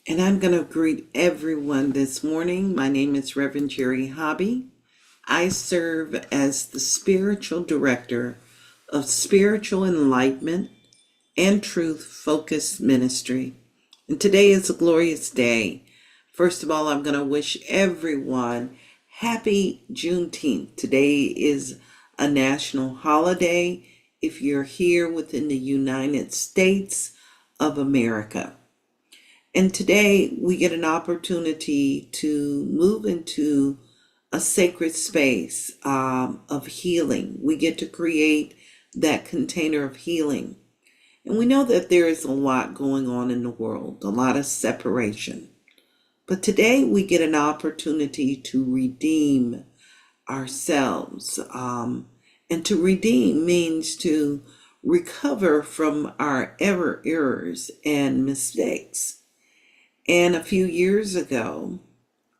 And I'm going to greet everyone this morning. My name is Reverend Jerry Hobby. I serve as the spiritual director of Spiritual Enlightenment and Truth Focused Ministry. And today is a glorious day. First of all, I'm going to wish everyone happy Juneteenth. Today is a national holiday if you're here within the United States of America. And today we get an opportunity to move into a sacred space of healing. We get to create that container of healing. And we know that there is a lot going on in the world, a lot of separation. But today we get an opportunity to redeem ourselves. And to redeem means to recover from our errors and mistakes. And a few years ago,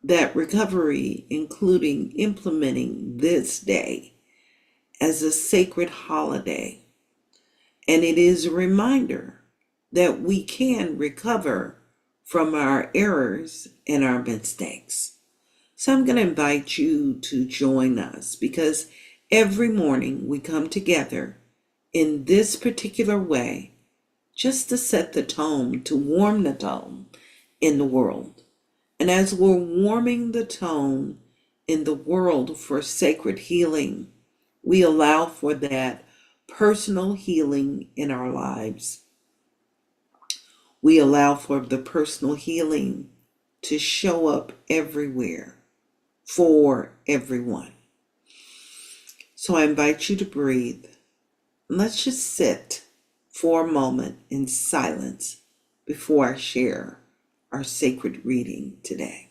that recovery, including implementing this day as a sacred holiday. And it is a reminder that we can recover from our errors and our mistakes. So I'm going to invite you to join us because every morning we come together in this particular way just to set the tone, to warm the tone in the world. And as we're warming the tone in the world for sacred healing, we allow for that personal healing in our lives. We allow for the personal healing to show up everywhere for everyone. So I invite you to breathe. Let's just sit for a moment in silence before I share our sacred reading today.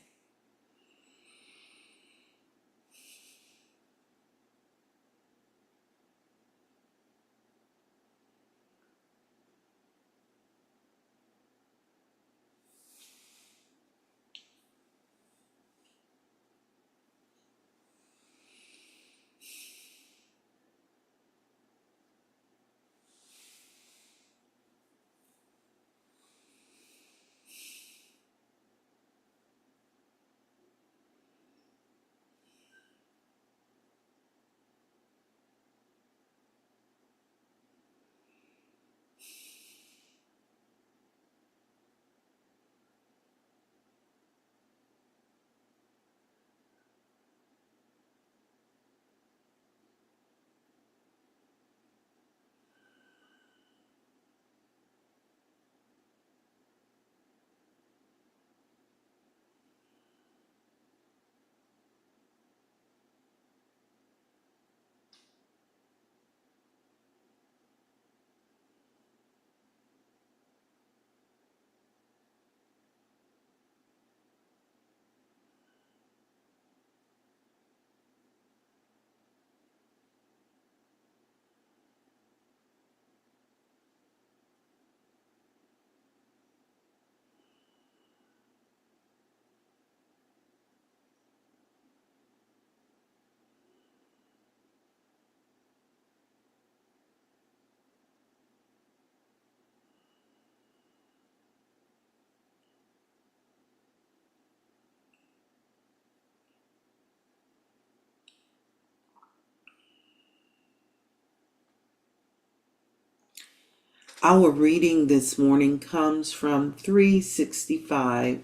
Our reading this morning comes from 365,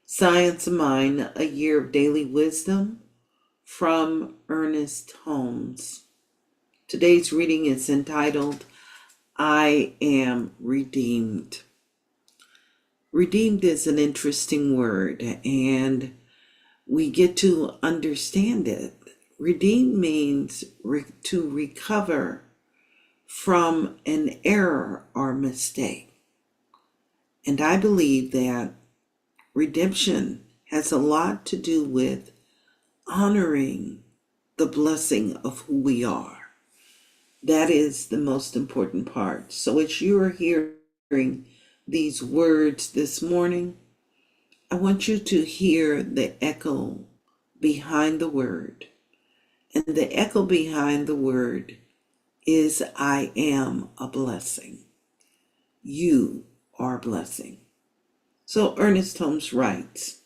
Science of Mind, A Year of Daily Wisdom, from Ernest Holmes. Today's reading is entitled, I Am Redeemed. Redeemed is an interesting word, and we get to understand it. Redeemed means to recover from an error or mistake. And I believe that redemption has a lot to do with honoring the blessing of who we are. That is the most important part. So as you're hearing these words this morning, I want you to hear the echo behind the word. And the echo behind the word is I am a blessing. You are a blessing. So Ernest Holmes writes,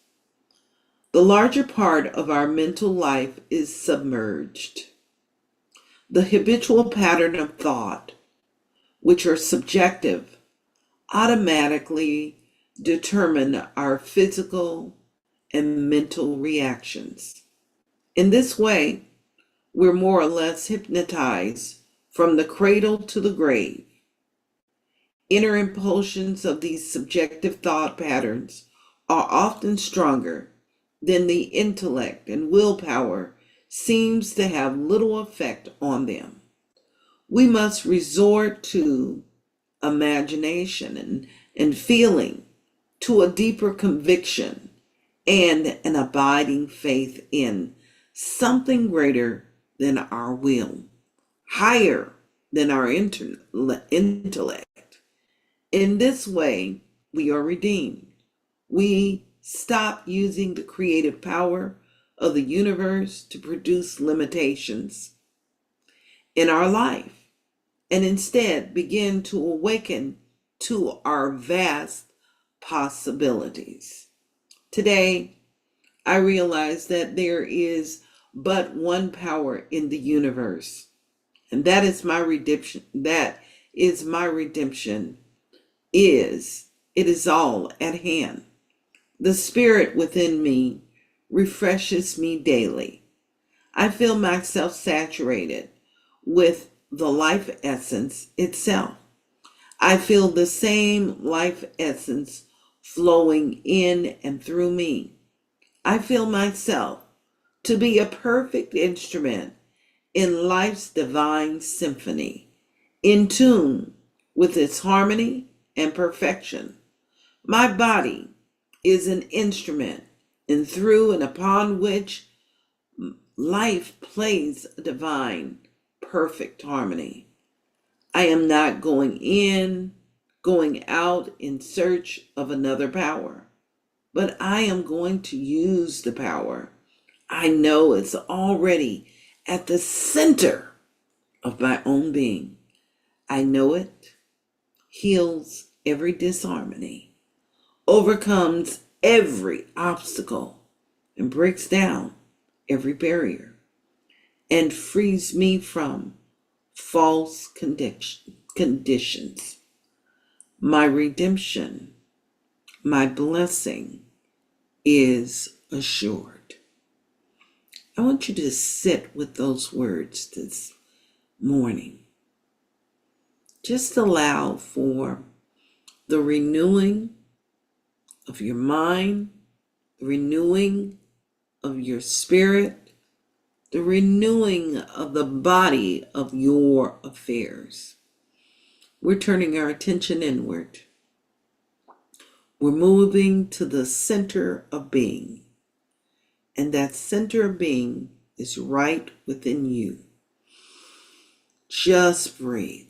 the larger part of our mental life is submerged. The habitual pattern of thought, which are subjective, automatically determine our physical and mental reactions. In this way, we're more or less hypnotized from the cradle to the grave. Inner impulsions of these subjective thought patterns are often stronger than the intellect, and willpower seems to have little effect on them. We must resort to imagination and feeling, to a deeper conviction and an abiding faith in something greater than our will, higher than our intellect. In this way, we are redeemed. We stop using the creative power of the universe to produce limitations in our life and instead begin to awaken to our vast possibilities. Today, I realize that there is but one power in the universe, and that is my redemption. That is my redemption. It is all at hand. The spirit within me refreshes me daily. I feel myself saturated with the life essence itself. I feel the same life essence flowing in and through me. I feel myself to be a perfect instrument in life's divine symphony, in tune with its harmony and perfection. My body is an instrument in through and upon which life plays a divine, perfect harmony. I am not going out in search of another power, but I am going to use the power I know it's already at the center of my own being. I know it heals every disharmony, overcomes every obstacle, and breaks down every barrier, and frees me from false conditions. My redemption, my blessing is assured. I want you to sit with those words this morning. Just allow for the renewing of your mind, the renewing of your spirit, the renewing of the body of your affairs. We're turning our attention inward. We're moving to the center of being. And that center of being is right within you. Just breathe.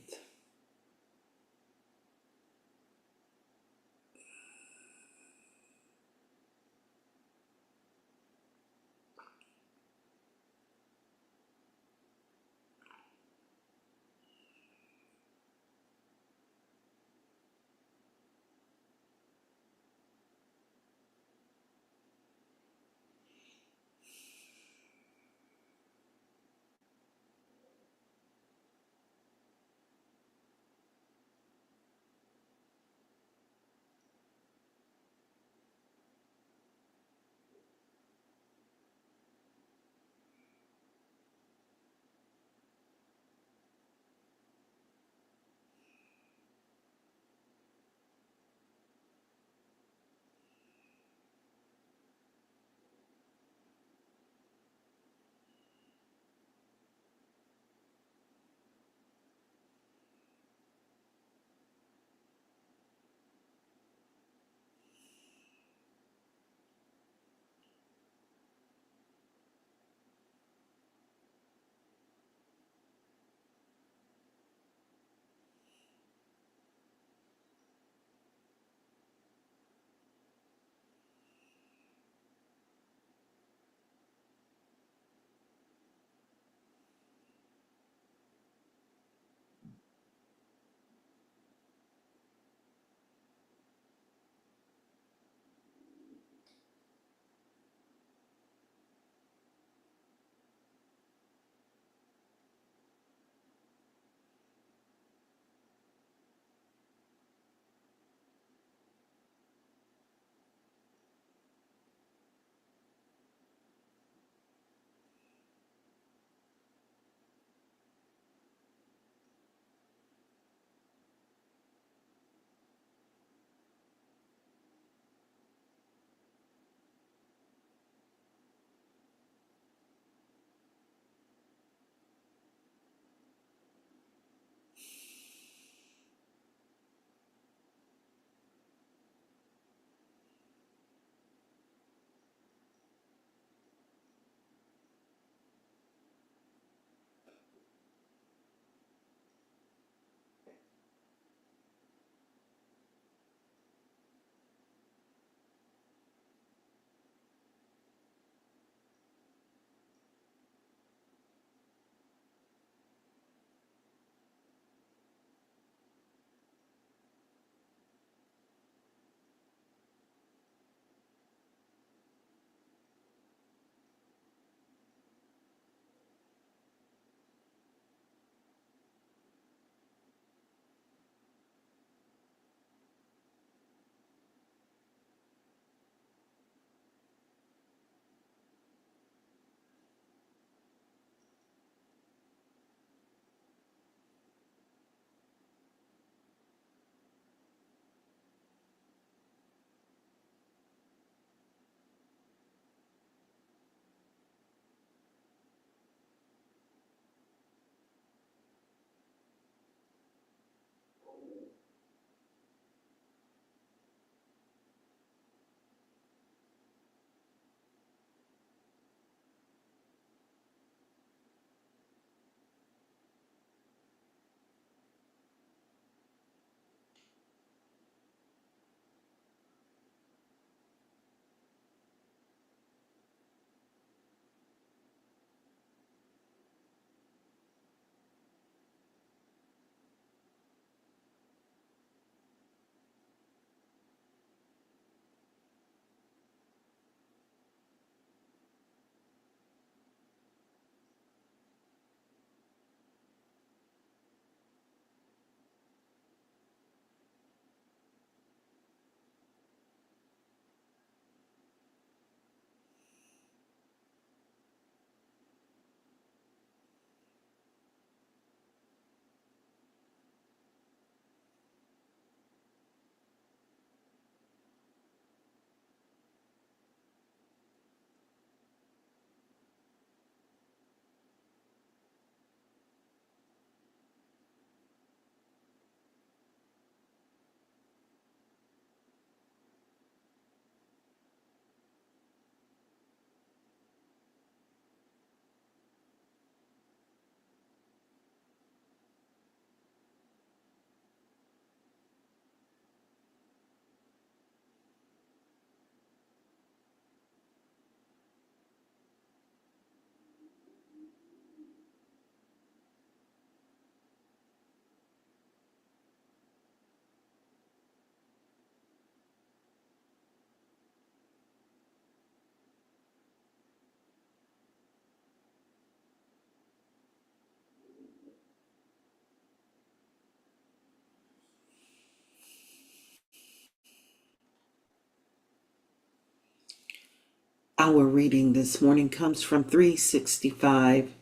Our reading this morning comes from 365,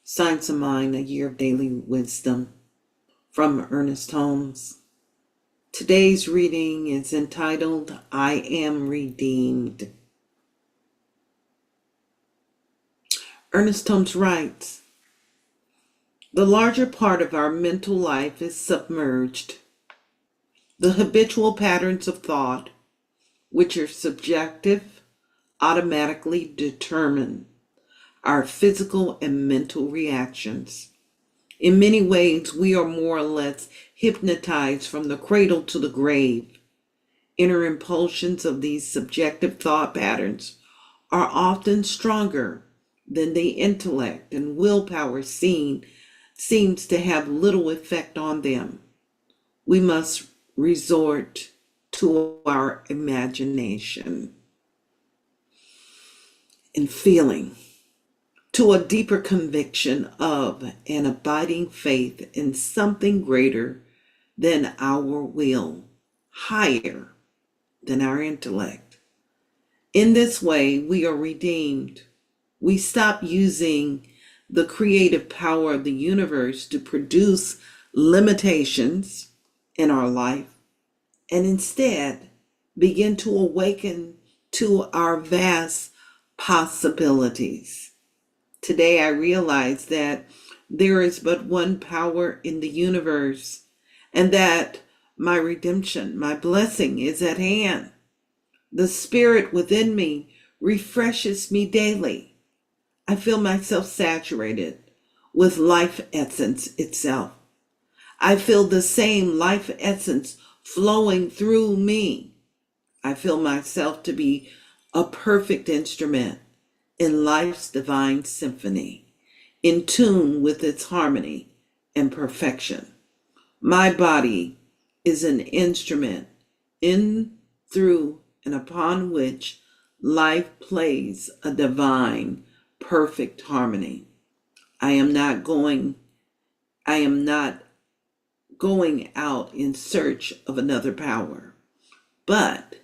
Signs of Mind, A Year of Daily Wisdom, from Ernest Holmes. Today's reading is entitled, I Am Redeemed. Ernest Holmes writes, the larger part of our mental life is submerged. The habitual patterns of thought, which are subjective, automatically determine our physical and mental reactions. In many ways, we are more or less hypnotized from the cradle to the grave. Inner impulsions of these subjective thought patterns are often stronger than the intellect, and willpower seems to have little effect on them. We must resort to our imagination and feeling, to a deeper conviction of an abiding faith in something greater than our will, higher than our intellect. In this way, we are redeemed. We stop using the creative power of the universe to produce limitations in our life, and instead begin to awaken to our vast possibilities. Today I realize that there is but one power in the universe, and that my redemption, my blessing is at hand. The spirit within me refreshes me daily. I feel myself saturated with life essence itself. I feel the same life essence flowing through me. I feel myself to be a perfect instrument in life's divine symphony, in tune with its harmony and perfection. My body is an instrument in, through, and upon which life plays a divine, perfect harmony. I am not going out in search of another power, but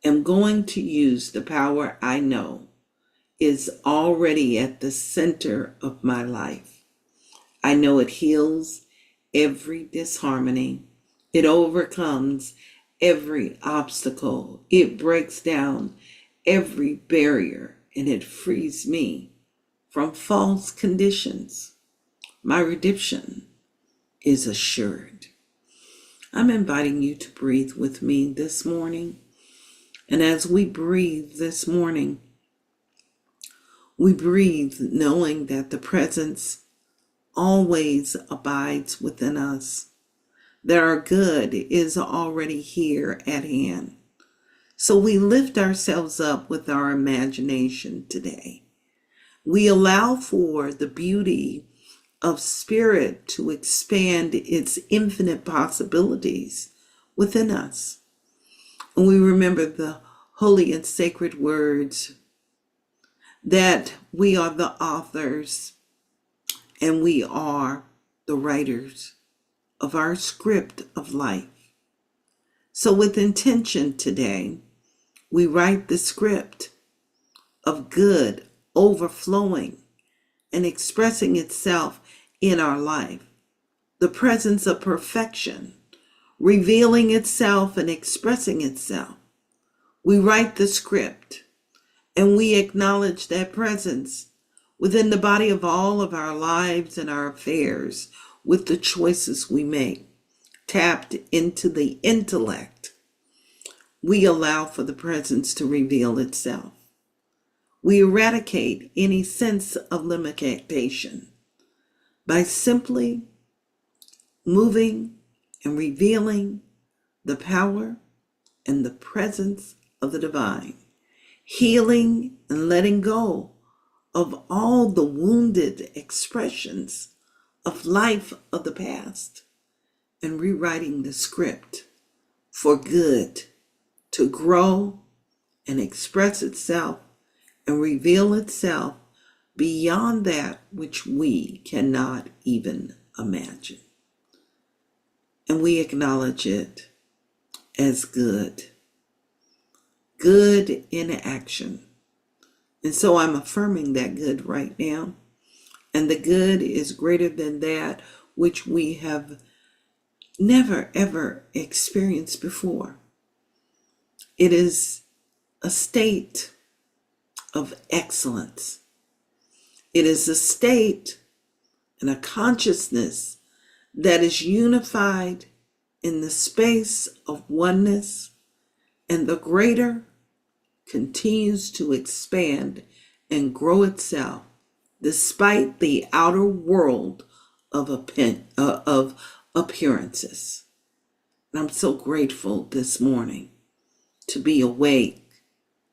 am going to use the power I know is already at the center of my life. I know it heals every disharmony. It overcomes every obstacle. It breaks down every barrier, and it frees me from false conditions. My redemption is assured. I'm inviting you to breathe with me this morning. And as we breathe this morning, we breathe knowing that the presence always abides within us, that our good is already here at hand. So we lift ourselves up with our imagination today. We allow for the beauty of spirit to expand its infinite possibilities within us. And we remember the holy and sacred words that we are the authors and we are the writers of our script of life. So with intention today, we write the script of good overflowing and expressing itself in our life. The presence of perfection, revealing itself and expressing itself. We write the script and we acknowledge that presence within the body of all of our lives and our affairs with the choices we make. Tapped into the intellect, we allow for the presence to reveal itself. We eradicate any sense of limitation by simply moving and revealing the power and the presence of the divine, healing and letting go of all the wounded expressions of life of the past, and rewriting the script for good to grow and express itself and reveal itself beyond that which we cannot even imagine. And we acknowledge it as good. Good in action. And so I'm affirming that good right now. And the good is greater than that which we have never, ever experienced before. It is a state of excellence. It is a state and a consciousness that is unified in the space of oneness, and the greater continues to expand and grow itself despite the outer world of appearances. And I'm so grateful this morning to be awake,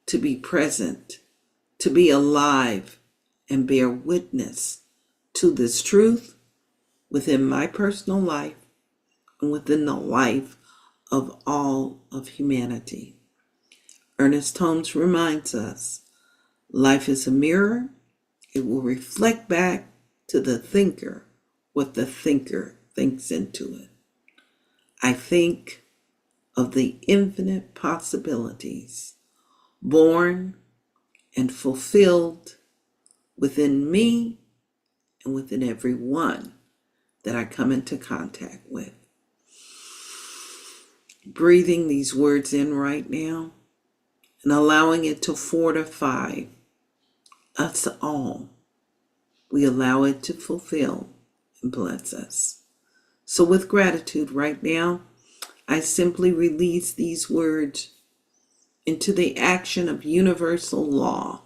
to be present, to be alive, and bear witness to this truth within my personal life and within the life of all of humanity. Ernest Holmes reminds us, life is a mirror. It will reflect back to the thinker what the thinker thinks into it. I think of the infinite possibilities born and fulfilled within me and within everyone that I come into contact with. Breathing these words in right now and allowing it to fortify us all. We allow it to fulfill and bless us. So with gratitude right now, I simply release these words into the action of universal law,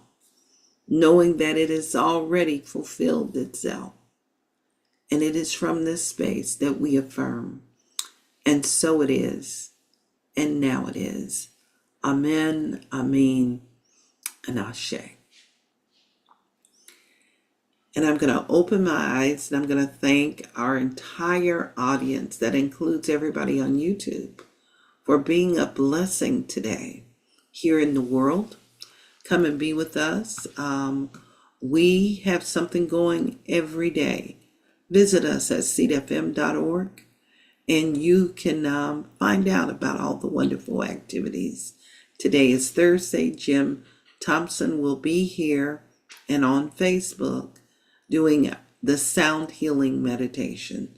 knowing that it has already fulfilled itself. And it is from this space that we affirm. And so it is. And now it is. Amen, Amen, and Ashe. And I'm going to open my eyes and I'm going to thank our entire audience, that includes everybody on YouTube, for being a blessing today here in the world. Come and be with us. We have something going every day. Visit us at seatfm.org and you can find out about all the wonderful activities. Today is Thursday. Jim Thompson will be here and on Facebook doing the sound healing meditation.